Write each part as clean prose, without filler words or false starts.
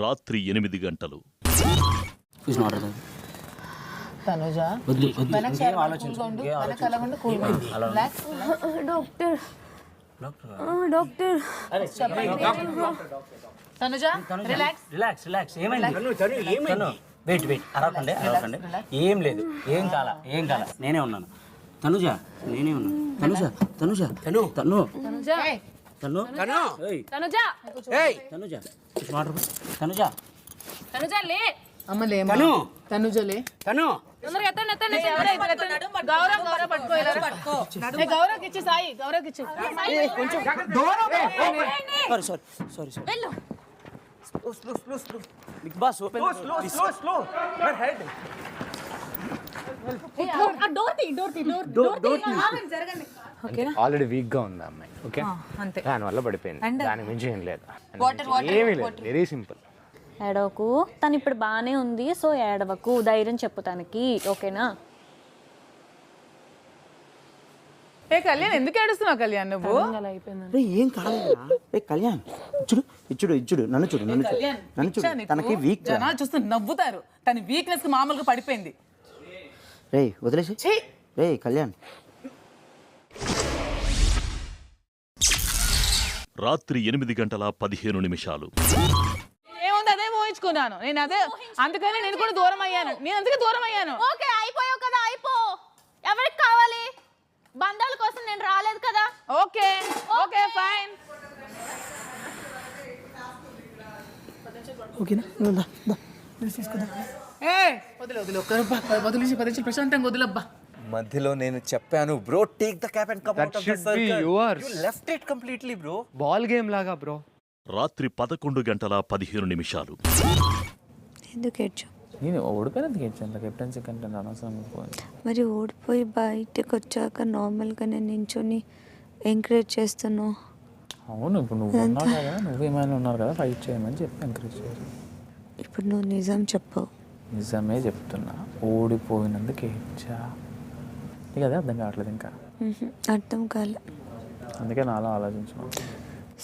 రాత్రి 8 గంటలు. Tanuja doctor Tanuja relax wait అరవకండి ఏం లేదు ఏం కాల నేనే ఉన్నాను తనుజ లే అమ్మలే తనుజలే గౌరవ్ ఇచ్చి సాయి గౌరవ్ ఇచ్చి Bigg Boss open already weak గా ఉంది అమ్మాయి. ఓకే దాని వల్ల పడిపోయింది, దాని మించి ఏం లేదు, ఏమీ లేదు. Very simple. ఏడవకు, తను ఇప్పుడు బాగానే ఉంది, సో ఏడవకు, ధైర్యం చెప్పు తనకి, ఓకేనా? ఏ కళ్యాణ్ ఎందుకు ఏడుస్తున్నావు కళ్యాణ్ నువ్వు? ఏం కాలేదా కళ్యాణ్ ఇచ్చుడు నన్ను చూడు తనకి వీక్ జనాలు చూస్తూ నవ్వుతారు, తన వీక్నెస్ మామూలుగా పడిపోయింది. రే వదిలేసి రే కళ్యాణ్. రాత్రి 8:15 ఏముంది అదే ఊహించుకున్నాను నేను, అదే అందుకని నేను కూడా దూరం అయ్యాను. నేను అందుకే దూరం అయ్యాను. ఓకే అయిపోయావు కదా, అయిపో. ఎవరికి కావాలి? బంధాల కోసం నేను రాలేదు కదా. Okay okay fine. ప్రశాంతంగా వదిలబ్బా. మధ్యలో నేను చెప్పాను bro, take the cap and come out of the circle. You left it completely bro. Ball game లాగా బ్రో. రాత్రి 11:15 ఎందుకు ఏడ్చావు? నేను ఓడిపోయినందుకు ఏడ్చాను, కెప్టెన్సీ కంటే అనవసరం. మరి ఓడిపోయి బయటకు వచ్చాక నార్మల్గానే నించొని ఎంకరేజ్ చేస్తున్నావు. అవును, ఇప్పుడు నువ్వు ఉన్నావు కదా, నువ్వేమైనా ఉన్నారు కదా, ఫైట్ చేయమని చెప్పి ఎంకరేజ్ చేయాలి. ఇప్పుడు నువ్వు నిజం చెప్పవు. నిజమే చెప్తున్నా, ఓడిపోయినందుకు ఏడ్చా. నీకు అదే అర్థం కావట్లేదు ఇంకా? అర్థం కాలే, అందుకే నాలో ఆలోచించిన.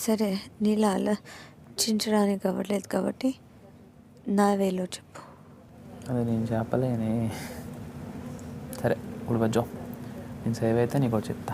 సరే, నీలా ఆలోచించడానికి అవ్వట్లేదు కాబట్టి నా వేలో చెప్పు. అది నేను చెప్పలేనే. సరే ఇప్పుడు బజ్జో, నేను సేవ్ అయితే నీకు చెప్తా.